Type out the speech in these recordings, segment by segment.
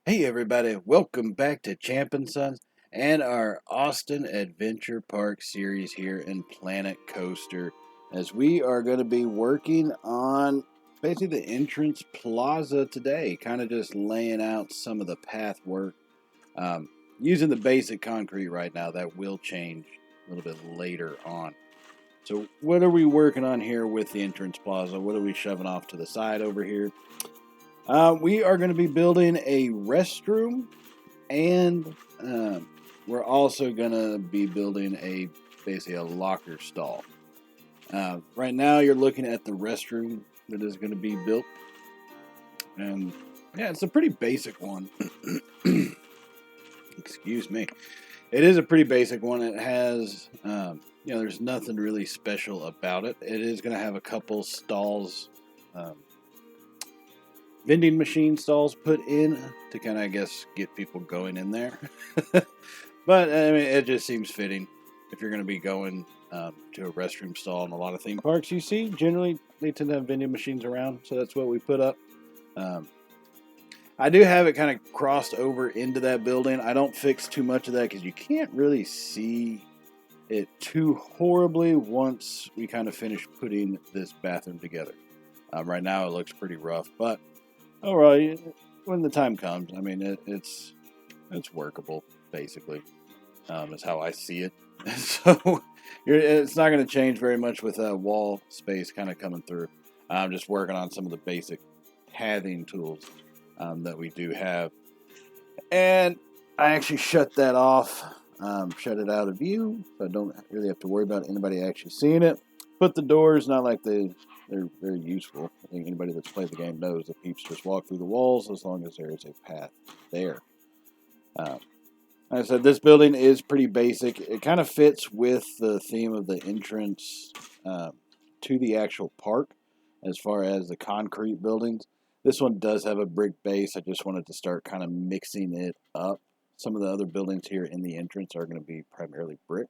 Hey everybody, welcome back to Champ and Sons and our Austin Adventure Park series here in Planet Coaster, as we are going to be working on basically the entrance plaza today, kind of just laying out some of the path work, using the basic concrete right now. That will change a little bit later on. So what are we working on here with the entrance plaza? What are we shoving off to the side over here? We are going to be building a restroom, and we're also going to be building basically a locker stall. Right now, you're looking at the restroom that is going to be built, and yeah, it's a pretty basic one. Excuse me. It is a pretty basic one. It has, there's nothing really special about it. It is going to have a couple stalls. Vending machine stalls put in to kind of, I guess, get people going in there. But I mean, it just seems fitting if you're going to be going to a restroom stall in a lot of theme parks. You see, generally they tend to have vending machines around, so that's what we put up. I do have it kind of crossed over into that building. I don't fix too much of that because you can't really see it too horribly once we kind of finish putting this bathroom together. Right now it looks pretty rough, but overall, when the time comes, I mean, it's workable, basically, is how I see it. So it's not going to change very much with wall space kind of coming through. I'm just working on some of the basic pathing tools that we do have. And I actually shut that off, shut it out of view, so I don't really have to worry about anybody actually seeing it. Put the doors, not like they're very useful. I think anybody that's played the game knows that peeps just walk through the walls as long as there is a path there. Like I said, this building is pretty basic. It kind of fits with the theme of the entrance to the actual park as far as the concrete buildings. This one does have a brick base. I just wanted to start kind of mixing it up. Some of the other buildings here in the entrance are going to be primarily brick.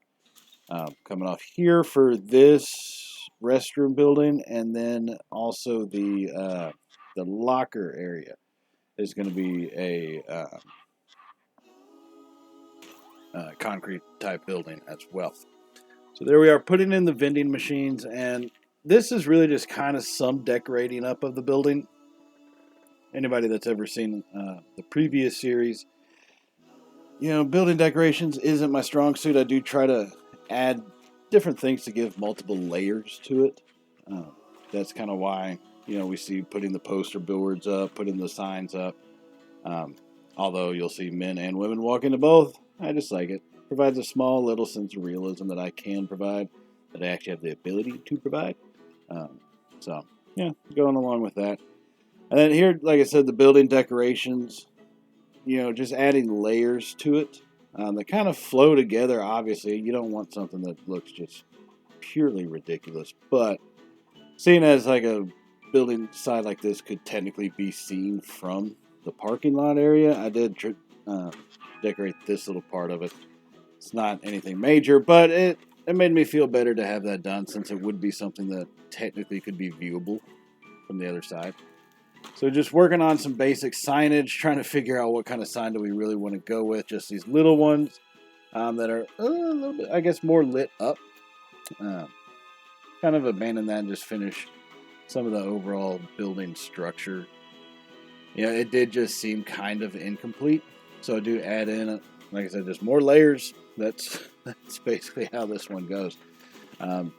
Coming off here for this restroom building, and then also the locker area is going to be a concrete type building as well. So there we are, putting in the vending machines, and this is really just kind of some decorating up of the building. Anybody that's ever seen the previous series, building decorations isn't my strong suit. I do try to add different things to give multiple layers to it. That's kind of why, we see putting the poster boards up, putting the signs up. Although you'll see men and women walk into both, I just like it. Provides a small little sense of realism that I can provide, that I actually have the ability to provide. So, yeah, going along with that. And then here, like I said, the building decorations, just adding layers to it. That kind of flow together, obviously. You don't want something that looks just purely ridiculous. But seeing as like a building side like this could technically be seen from the parking lot area, I did decorate this little part of it. It's not anything major, but it made me feel better to have that done, since it would be something that technically could be viewable from the other side. So just working on some basic signage, trying to figure out what kind of sign do we really want to go with. Just these little ones that are a little bit, I guess, more lit up. Kind of abandon that and just finish some of the overall building structure. It did just seem kind of incomplete. So I do add in, like I said, just more layers. That's basically how this one goes.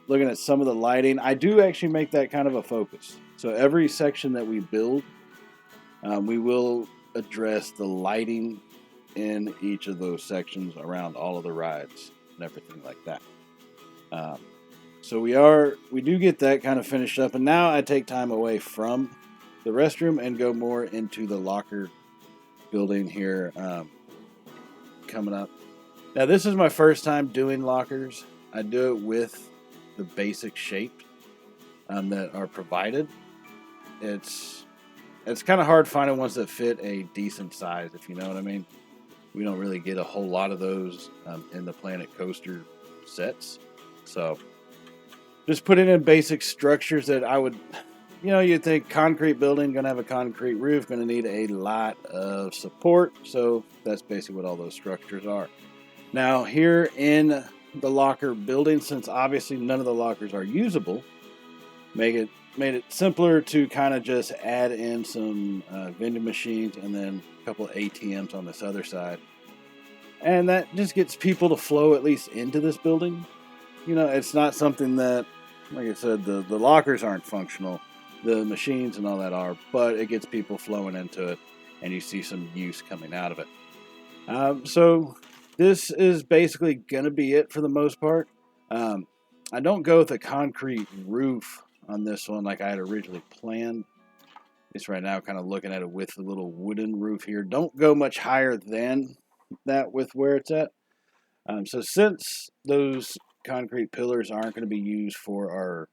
Looking at some of the lighting, I do actually make that kind of a focus. So every section that we build, we will address the lighting in each of those sections around all of the rides and everything like that. So we do get that kind of finished up, and now I take time away from the restroom and go more into the locker building here coming up. Now this is my first time doing lockers. I do it with the basic shape that are provided. It's kind of hard finding ones that fit a decent size, if you know what I mean. We don't really get a whole lot of those in the Planet Coaster sets. So just putting in basic structures that I would, you know, you think concrete building, going to have a concrete roof, going to need a lot of support. So that's basically what all those structures are. Now, here in the locker building, since obviously none of the lockers are usable, made it simpler to kind of just add in some vending machines and then a couple of ATMs on this other side. And that just gets people to flow at least into this building. You know, it's not something that, like I said, the lockers aren't functional. The machines and all that are, but it gets people flowing into it, and you see some use coming out of it. So this is basically going to be it for the most part. I don't go with a concrete roof on this one like I had originally planned. Just right now, kind of looking at it with the little wooden roof here. Don't go much higher than that with where it's at. So since those concrete pillars aren't going to be used for our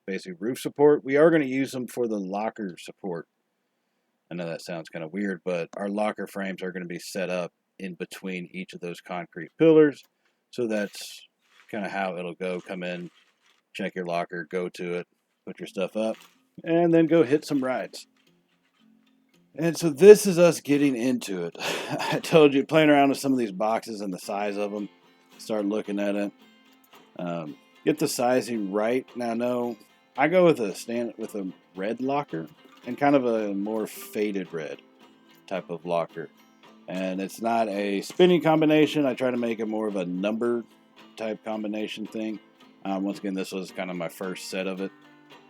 basic roof support, we are going to use them for the locker support. I know that sounds kind of weird, but our locker frames are going to be set up in between each of those concrete pillars. So that's kind of how it'll go. Come in, check your locker, go to it, put your stuff up, and then go hit some rides. And so this is us getting into it. I told you, playing around with some of these boxes and the size of them, start looking at it, get the sizing right. Now, no, I go with a red locker and kind of a more faded red type of locker. And it's not a spinning combination. I try to make it more of a number type combination thing. Once again, this was kind of my first set of it,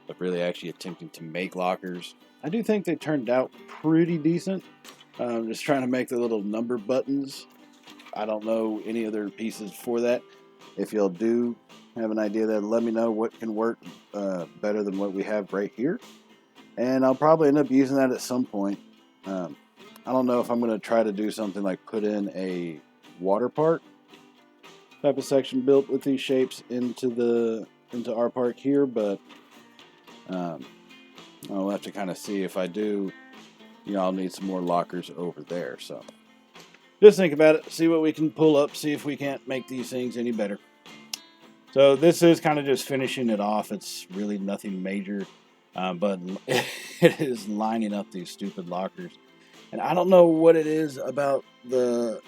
but really actually attempting to make lockers. I do think they turned out pretty decent. Just trying to make the little number buttons. I don't know any other pieces for that. If y'all do have an idea that, let me know what can work better than what we have right here. And I'll probably end up using that at some point. I don't know if I'm going to try to do something like put in a water park type of section built with these shapes into our park here, but I'll have to kind of see. If I do, you know, I'll need some more lockers over there. So just think about it, see what we can pull up, see if we can't make these things any better. So this is kind of just finishing it off. It's really nothing major, but it is lining up these stupid lockers. And I don't know what it is about the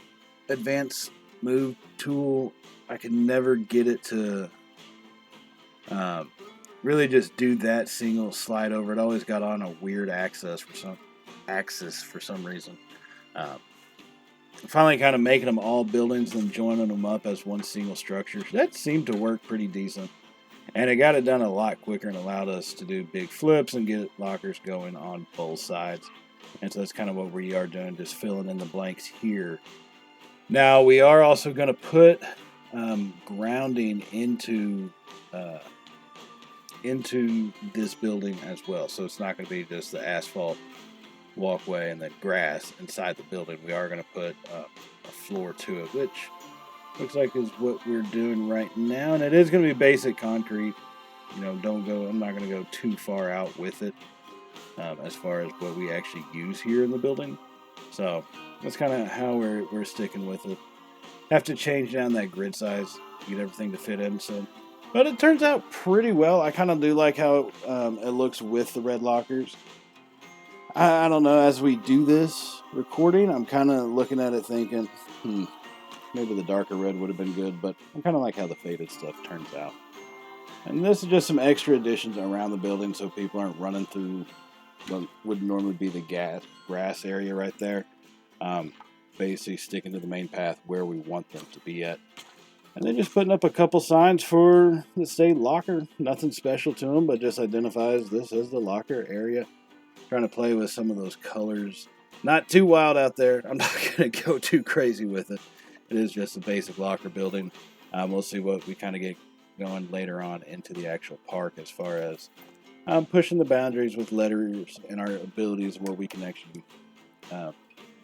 advanced move tool. I can never get it to really just do that single slide over. It always got on a weird axis for some reason. Finally kind of making them all buildings and joining them up as one single structure. That seemed to work pretty decent. And it got it done a lot quicker and allowed us to do big flips and get lockers going on both sides. And so that's kind of what we are doing, just filling in the blanks here. Now we are also going to put grounding into this building as well. So it's not going to be just the asphalt walkway and then grass inside the building. We are going to put a floor to it, which looks like is what we're doing right now. And it is going to be basic concrete. You know, I'm not going to go too far out with it as far as what we actually use here in the building. So that's kind of how we're sticking with it. Have to change down that grid size, get everything to fit in. So, but it turns out pretty well. I kind of do like how it looks with the red lockers. I don't know, as we do this recording, I'm kind of looking at it thinking, maybe the darker red would have been good, but I kind of like how the faded stuff turns out. And this is just some extra additions around the building so people aren't running through what would normally be the grass area right there. Basically sticking to the main path where we want them to be at. And then just putting up a couple signs for the state locker. Nothing special to them, but just identifies this as the locker area. Trying to play with some of those colors. Not too wild out there. I'm not going to go too crazy with it. It is just a basic locker building. We'll see what we kind of get going later on into the actual park as far as pushing the boundaries with letters and our abilities and what we can actually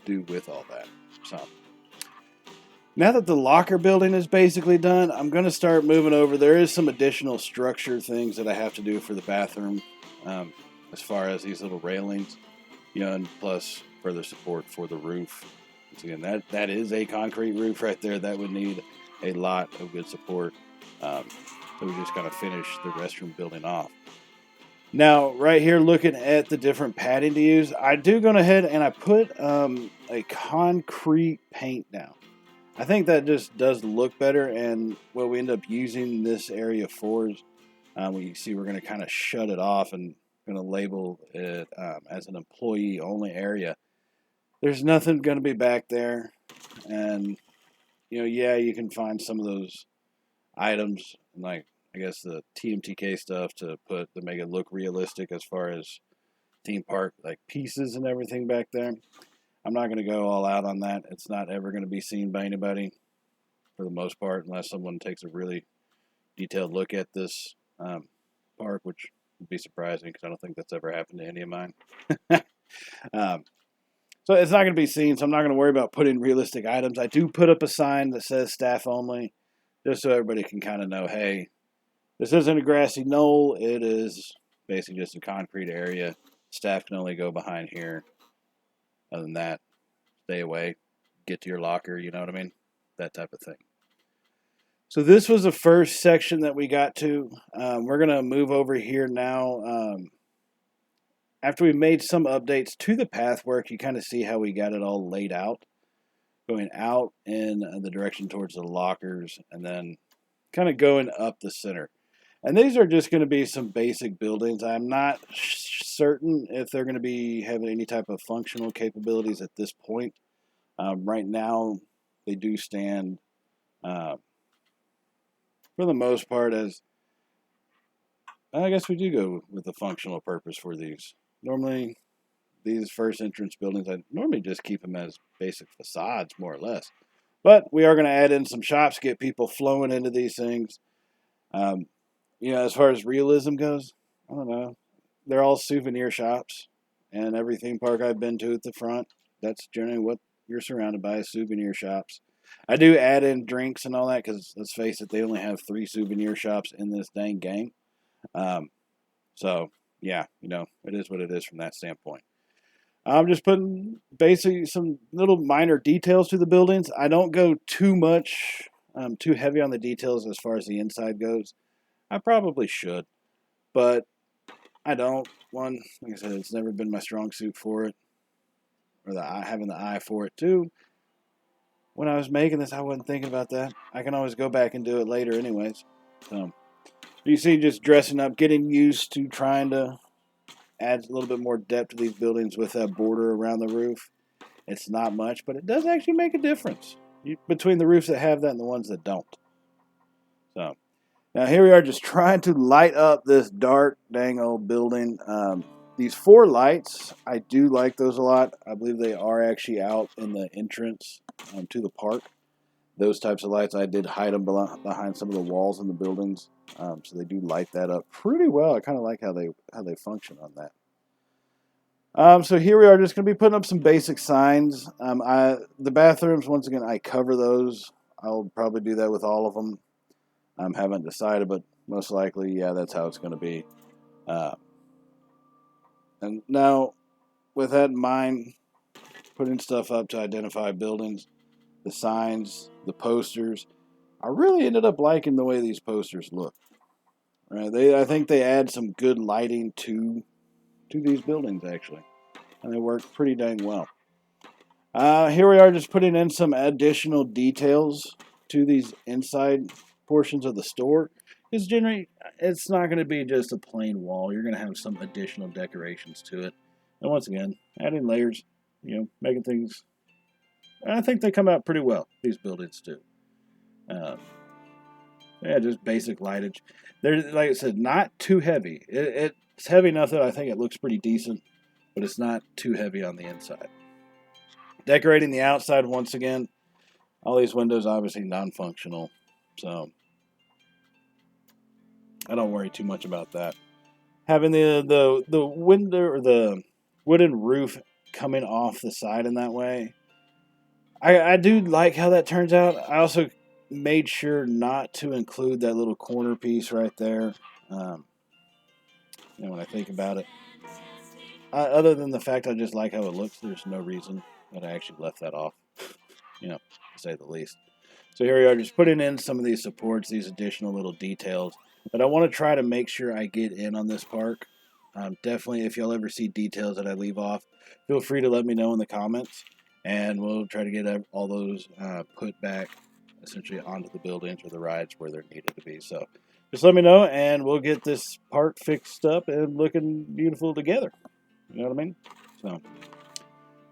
do with all that. So now that the locker building is basically done, I'm going to start moving over. There is some additional structure things that I have to do for the bathroom. As far as these little railings, you know, and plus further support for the roof. Once again, that is a concrete roof right there. That would need a lot of good support. So we just kind of finish the restroom building off. Now, right here, looking at the different padding to use, I do go ahead and I put a concrete paint down. I think that just does look better, and what we end up using this area for is, we see we're going to kind of shut it off and going to label it as an employee-only area. There's nothing going to be back there, and yeah, you can find some of those items, like I guess the TMTK stuff to make it look realistic as far as theme park like pieces and everything back there. I'm not going to go all out on that. It's not ever going to be seen by anybody for the most part, unless someone takes a really detailed look at this park, which would be surprising because I don't think that's ever happened to any of mine. um, so it's not going to be seen, so I'm not going to worry about putting realistic items. I do put up a sign that says staff only, just so everybody can kind of know, hey, this isn't a grassy knoll. It is basically just a concrete area. Staff can only go behind here. Other than that, stay away. Get to your locker, you know what I mean? That type of thing. So this was the first section that we got to. We're going to move over here now. After we made some updates to the pathwork, you kind of see how we got it all laid out. Going out in the direction towards the lockers and then kind of going up the center. And these are just going to be some basic buildings. I'm not certain if they're going to be having any type of functional capabilities at this point. Right now, they do stand, for the most part, as I guess we do go with the functional purpose for these. Normally, these first entrance buildings, I normally just keep them as basic facades, more or less. But we are going to add in some shops, get people flowing into these things. As far as realism goes, I don't know. They're all souvenir shops, and every theme park I've been to at the front, that's generally what you're surrounded by, souvenir shops. I do add in drinks and all that because, let's face it, they only have 3 souvenir shops in this dang game. So, yeah, it is what it is from that standpoint. I'm just putting basically some little minor details to the buildings. I don't go too much, too heavy on the details as far as the inside goes. I probably should, but I don't. One, like I said, it's never been my strong suit for it, or having the eye for it. Two, when I was making this, I wasn't thinking about that. I can always go back and do it later, anyways. So you see, just dressing up, getting used to trying to add a little bit more depth to these buildings with that border around the roof. It's not much, but it does actually make a difference between the roofs that have that and the ones that don't. So now here we are just trying to light up this dark, dang old building. These 4 lights, I do like those a lot. I believe they are actually out in the entrance to the park. Those types of lights, I did hide them behind some of the walls in the buildings, so they do light that up pretty well. I kind of like how they function on that. So here we are, just going to be putting up some basic signs. The bathrooms, once again, I cover those. I'll probably do that with all of them. Haven't decided, but most likely, yeah, that's how it's going to be. And now, with that in mind, putting stuff up to identify buildings, the signs, the posters, I really ended up liking the way these posters look. Right? I think they add some good lighting to these buildings, actually. And they work pretty dang well. Here we are just putting in some additional details to these inside portions of the store. Because generally, it's not going to be just a plain wall. You're going to have some additional decorations to it. And once again, adding layers, making things... I think they come out pretty well, these buildings do. Just basic lightage. They're, like I said, not too heavy. It's heavy enough that I think it looks pretty decent, but it's not too heavy on the inside. Decorating the outside, once again, all these windows obviously non-functional, so I don't worry too much about that. Having the window or the wooden roof coming off the side in that way, I do like how that turns out. I also made sure not to include that little corner piece right there. When I think about it, other than the fact I just like how it looks, there's no reason that I actually left that off. To say the least. So here we are, just putting in some of these supports, these additional little details that I want to try to make sure I get in on this park. Definitely, if y'all ever see details that I leave off, feel free to let me know in the comments, and we'll try to get all those put back essentially onto the buildings or the rides where they're needed to be. So just let me know, and we'll get this park fixed up and looking beautiful together. You know what I mean? So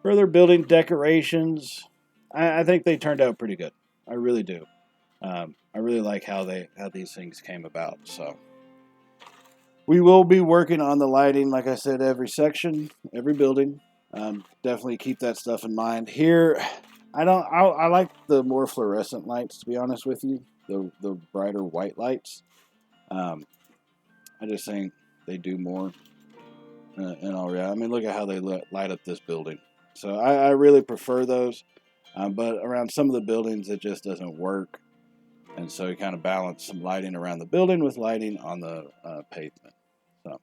further building decorations, I think they turned out pretty good. I really do. I really like how these things came about. So we will be working on the lighting, like I said, every section, every building. Definitely keep that stuff in mind. Here, I like the more fluorescent lights, to be honest with you. The brighter white lights. I just think they do more. In all reality, I mean, look at how they light up this building. So I really prefer those. But around some of the buildings, it just doesn't work. And so you kind of balance some lighting around the building with lighting on the pavement. So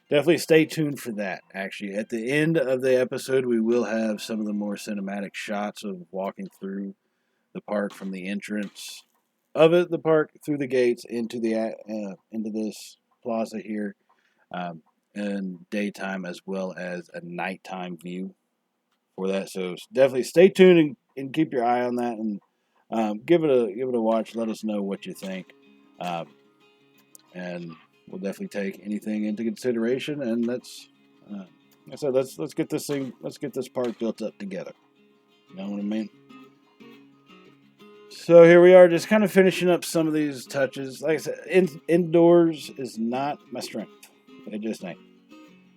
definitely stay tuned for that. Actually, at the end of the episode, we will have some of the more cinematic shots of walking through the park from the entrance of it, the park through the gates into this plaza here, in daytime as well as a nighttime view for that. So definitely stay tuned and keep your eye on that, and give it a watch. Let us know what you think, and we'll definitely take anything into consideration. And let's get this park built up together. You know what I mean? So here we are, just kind of finishing up some of these touches. Like I said, indoors is not my strength. It just ain't.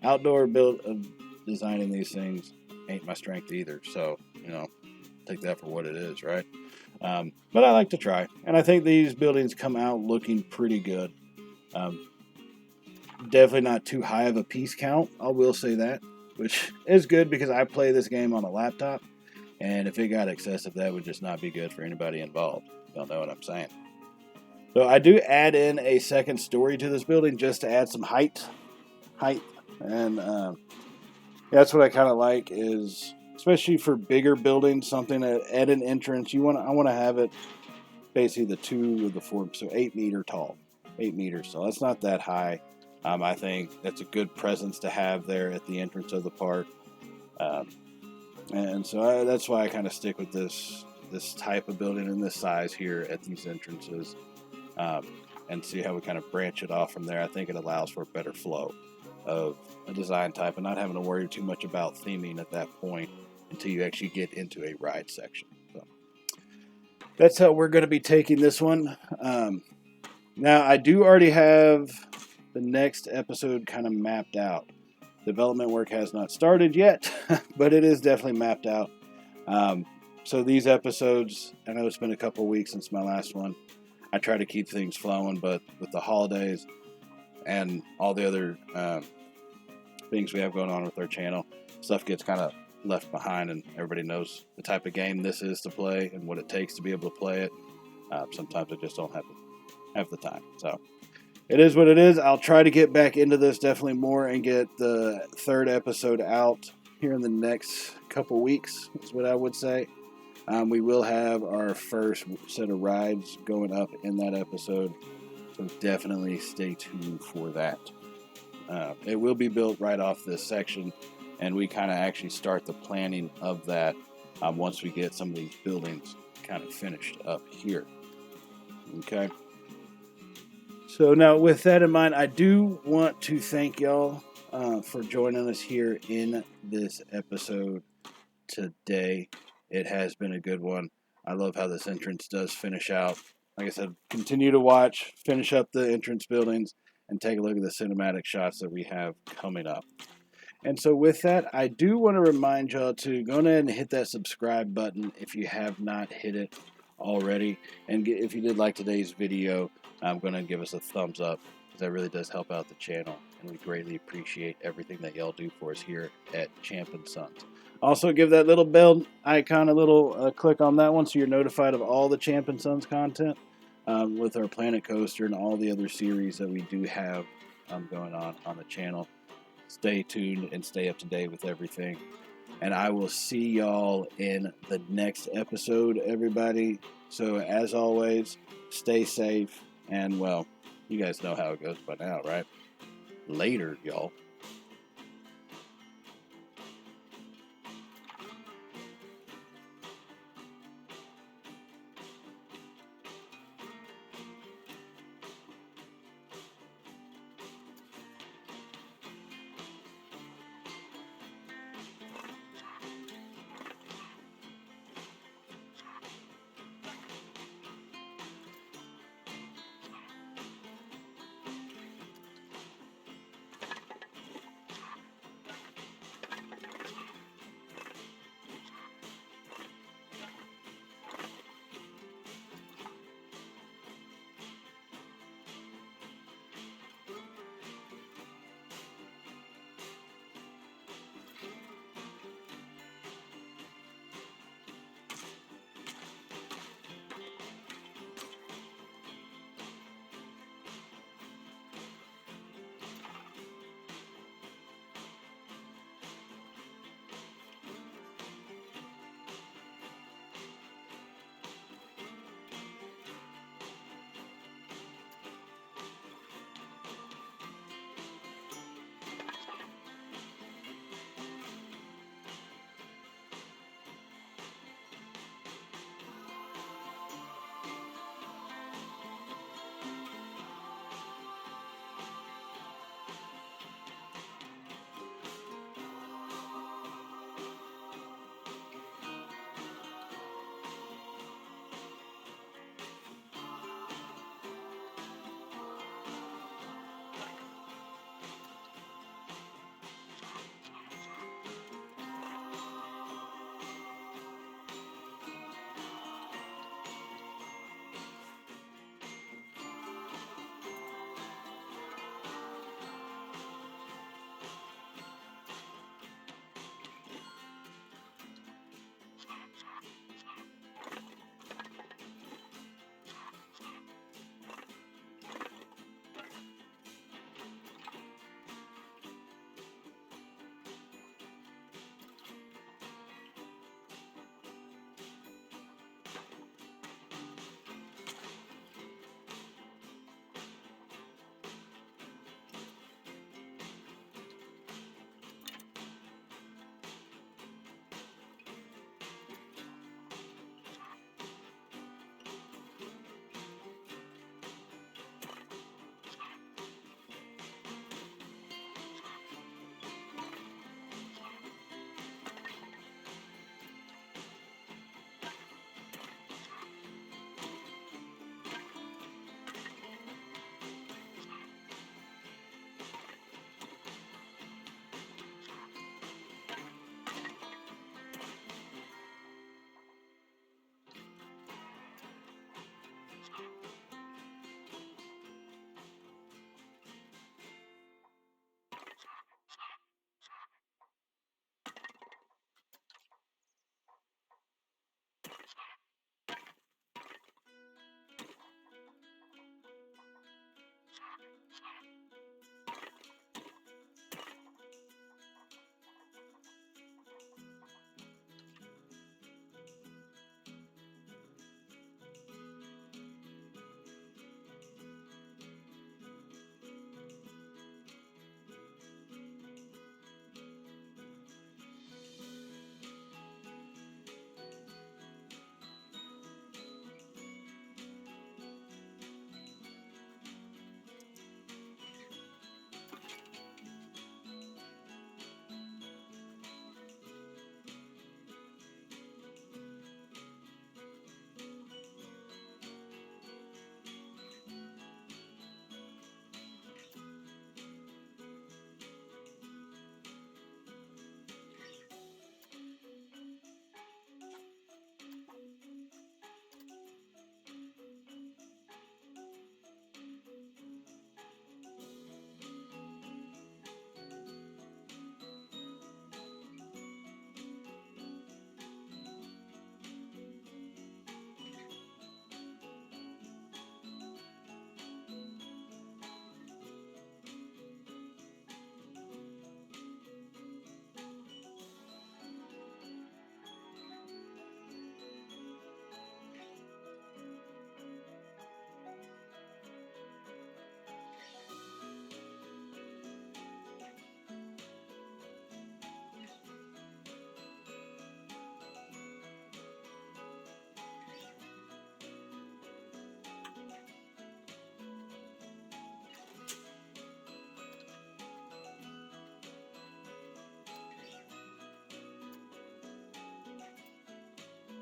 Outdoor build of designing these things ain't my strength either. So take that for what it is, right? But I like to try, and I think these buildings come out looking pretty good. Definitely not too high of a piece count, I will say that, which is good because I play this game on a laptop, and if it got excessive, that would just not be good for anybody involved. Y'all know what I'm saying. So I do add in a second story to this building just to add some height, and that's what I kind of like is, especially for bigger buildings, something at an entrance. I want to have it basically the 2 or the 4, so 8 meter tall, 8 meters. So that's not that high. I think that's a good presence to have there at the entrance of the park, and so that's why I kind of stick with this type of building and this size here at these entrances, and see how we kind of branch it off from there. I think it allows for a better flow of a design type and not having to worry too much about theming at that point until you actually get into a ride section. So that's how we're going to be taking this one. Now, I do already have the next episode kind of mapped out. Development work has not started yet, but it is definitely mapped out. So these episodes, I know it's been a couple weeks since my last one. I try to keep things flowing, but with the holidays and all the other things we have going on with our channel, stuff gets kind of left behind, and everybody knows the type of game this is to play and what it takes to be able to play it. Sometimes I just don't have the time. So it is what it is. I'll try to get back into this definitely more and get the third episode out here in the next couple weeks, is what I would say. We will have our first set of rides going up in that episode, so definitely stay tuned for that. It will be built right off this section, and we kind of actually start the planning of that once we get some of these buildings kind of finished up here. Okay. So now with that in mind, I do want to thank y'all for joining us here in this episode today. It has been a good one. I love how this entrance does finish out. Like I said, continue to watch, finish up the entrance buildings, and take a look at the cinematic shots that we have coming up. And so with that, I do want to remind y'all to go ahead and hit that subscribe button if you have not hit it already. And if you did like today's video, I'm going to give us a thumbs up, because that really does help out the channel. And we greatly appreciate everything that y'all do for us here at Champ & Sons. Also, give that little bell icon a little click on that one so you're notified of all the Champ & Sons content with our Planet Coaster and all the other series that we do have going on the channel. Stay tuned and stay up to date with everything. And I will see y'all in the next episode, everybody. So, as always, stay safe. And, well, you guys know how it goes by now, right? Later, y'all.